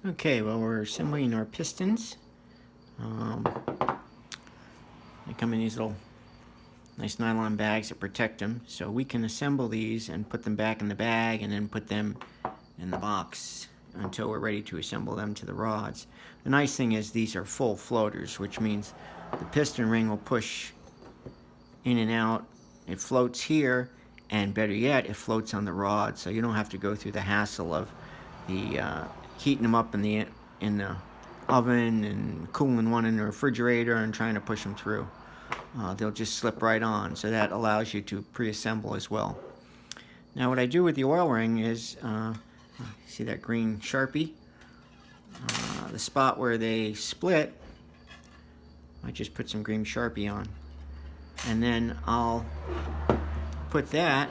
Okay, well, we're assembling our pistons. They come in these little nice nylon bags that protect them, so we can assemble these and put them back in the bag and then put them in the box until we're ready to assemble them to the rods. The nice thing is these are full floaters, which means the piston ring will push in and out. It floats here, and better yet, it floats on the rod, so you don't have to go through the hassle of the heating them up in the oven and cooling one in the refrigerator and trying to push them through. They'll just slip right on, so that allows you to pre-assemble as well. Now what I do with the oil ring is, see that green Sharpie? The spot where they split, I just put some green Sharpie on. And then I'll put that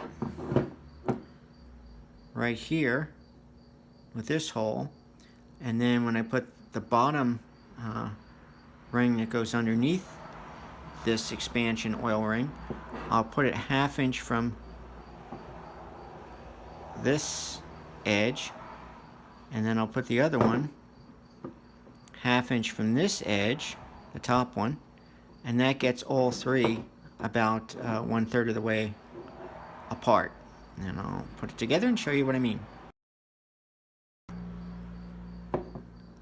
right here with this hole. And then when I put the bottom ring that goes underneath this expansion oil ring, I'll put it 1/2 inch from this edge, and then I'll put the other one 1/2 inch from this edge, the top one, and that gets all three about 1/3 of the way apart. And I'll put it together and show you what I mean.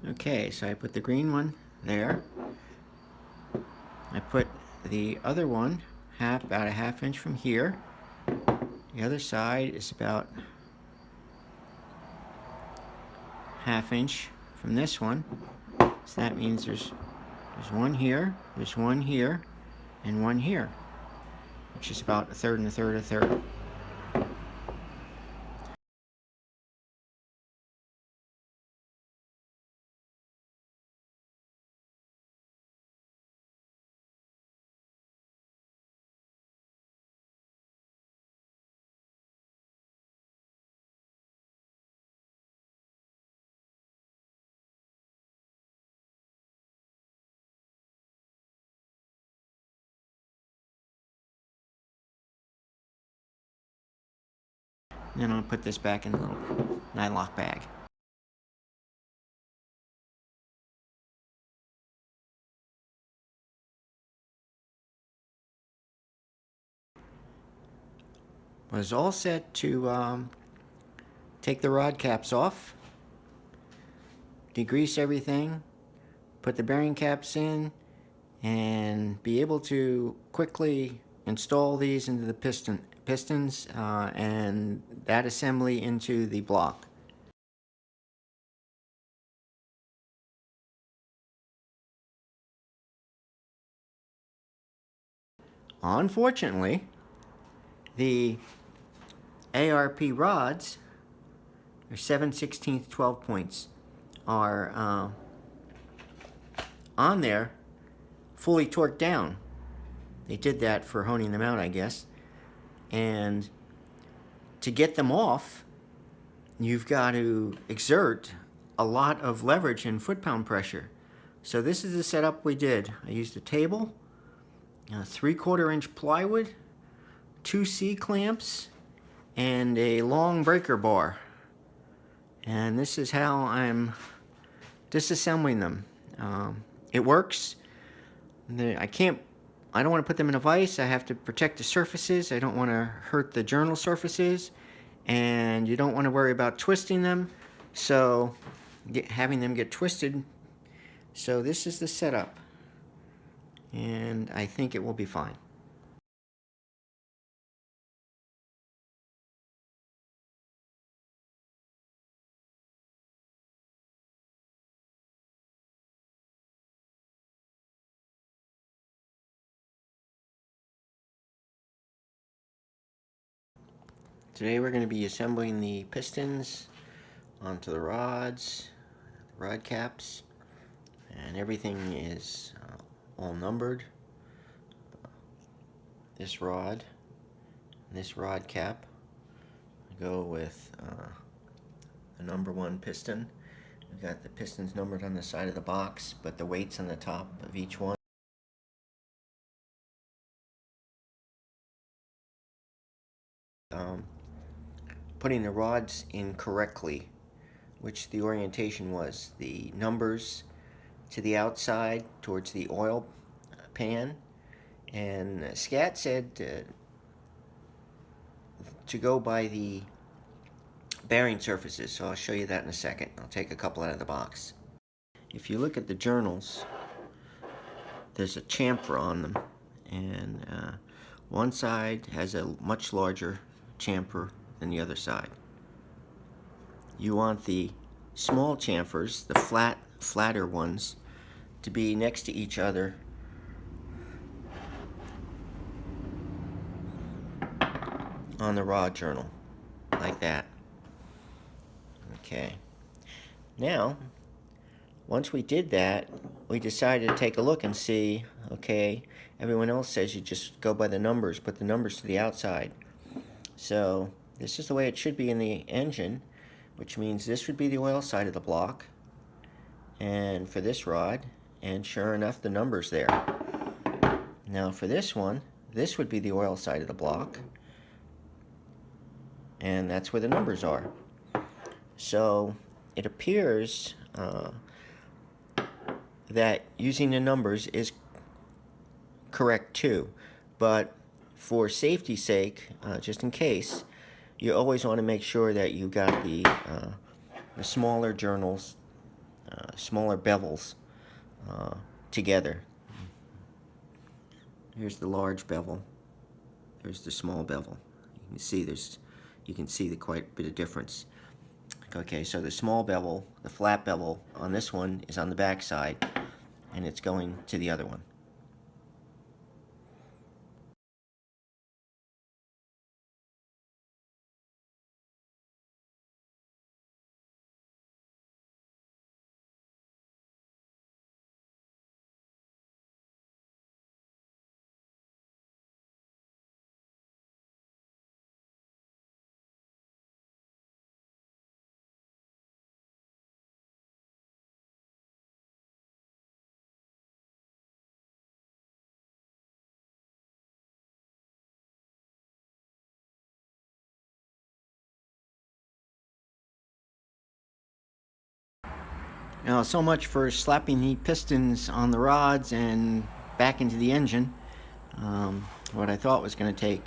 Okay, so I put the green one there. I put the other one about a 1/2 inch from here. The other side is about 1/2 inch from this one. So that means there's one here, there's one here, and one here, which is about 1/3 and 1/3 and 1/3. Then I'll put this back in the little nylon bag. Was all set to take the rod caps off, degrease everything, put the bearing caps in, and be able to quickly install these into the pistons and that assembly into the block. Unfortunately, the ARP rods, or 7/16 12 points, are on there fully torqued down. They did that for honing them out, I guess. And to get them off, you've got to exert a lot of leverage and foot-pound pressure. So this is the setup we did. I used a table, 3/4 inch plywood, 2 C-clamps, and a long breaker bar. And this is how I'm disassembling them. It works. I don't want to put them in a vise. I have to protect the surfaces. I don't want to hurt the journal surfaces. And you don't want to worry about twisting them. So having them get twisted. So this is the setup. And I think it will be fine. Today we're going to be assembling the pistons onto the rods, rod caps, and everything is all numbered. This rod and this rod cap go with the number 1 piston. We've got the pistons numbered on the side of the box, but the weight's on the top of each one. Putting the rods in correctly which the orientation was the numbers to the outside towards the oil pan, and Scat said to go by the bearing surfaces, so I'll show you that in a second. I'll take a couple out of the box. If you look at the journals, there's a chamfer on them, and one side has a much larger chamfer than the other side. You want the small chamfers, the flatter ones, to be next to each other on the rod journal, like that. Okay. Now, once we did that, we decided to take a look and see, okay, everyone else says you just go by the numbers, put the numbers to the outside. So this is the way it should be in the engine, which means this would be the oil side of the block, and for this rod, and sure enough, the number's there. Now for this one, this would be the oil side of the block, and that's where the numbers are. So it appears that using the numbers is correct too, but for safety's sake, just in case, you always want to make sure that you got the smaller journals, smaller bevels together. Here's the large bevel. There's the small bevel. You can see the quite bit of difference. Okay, so the small bevel, the flat bevel on this one is on the back side, and it's going to the other one. Now, so much for slapping the pistons on the rods and back into the engine. What I thought was going to take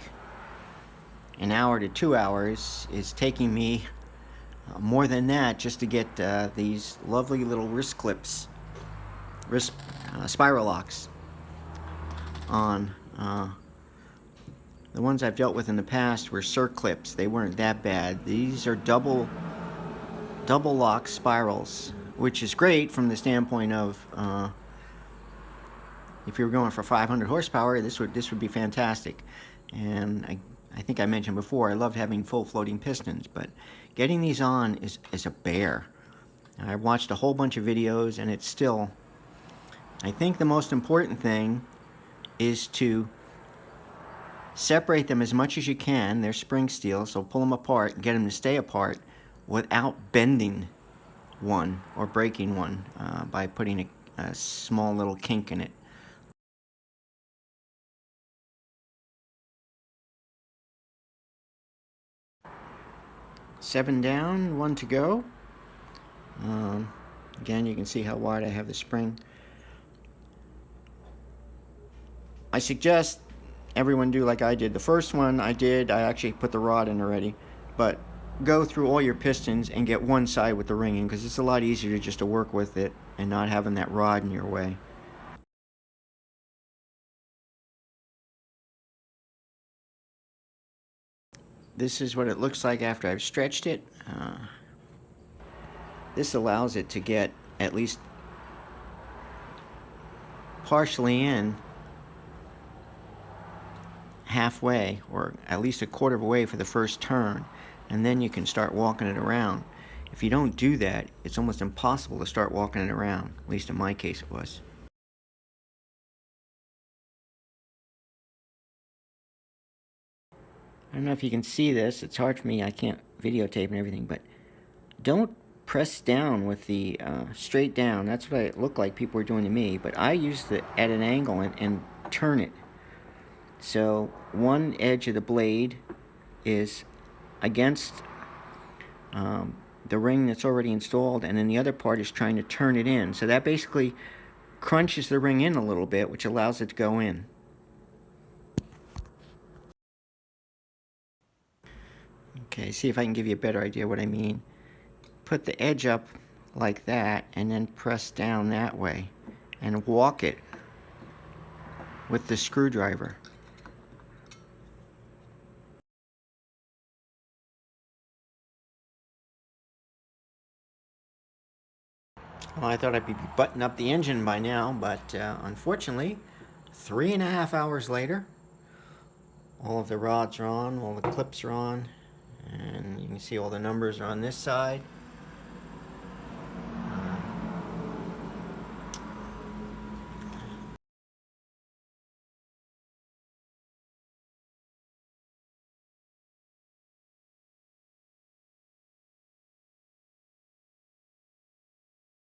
an hour to 2 hours is taking me more than that just to get these lovely little wrist clips, spiral locks on. The ones I've dealt with in the past were circlips. They weren't that bad. These are double lock spirals, which is great from the standpoint of if you were going for 500 horsepower, this would be fantastic. And I think I mentioned before, I loved having full floating pistons, but getting these on is a bear. I've watched a whole bunch of videos, and it's still, I think the most important thing is to separate them as much as you can. They're spring steel, so pull them apart and get them to stay apart without bending one or breaking one by putting a small little kink in it. Seven down, one to go. Again, you can see how wide I have the spring. I suggest everyone do like I did. The first one I actually put the rod in already, but go through all your pistons and get one side with the ring in, because it's a lot easier just to work with it and not having that rod in your way. This is what it looks like after I've stretched it. This allows it to get at least partially in halfway, or at least a quarter of a way for the first turn, and then you can start walking it around. If you don't do that, it's almost impossible to start walking it around. At least in my case it was. I don't know if you can see this. It's hard for me. I can't videotape and everything, but don't press down with the straight down. That's what it looked like people were doing to me, but I used it at an angle and turn it. So one edge of the blade is against the ring that's already installed, and then the other part is trying to turn it in. So that basically crunches the ring in a little bit, which allows it to go in. Okay, see if I can give you a better idea what I mean. Put the edge up like that, and then press down that way, and walk it with the screwdriver. Well, I thought I'd be buttoning up the engine by now, but unfortunately, 3.5 hours later, all of the rods are on, all the clips are on, and you can see all the numbers are on this side.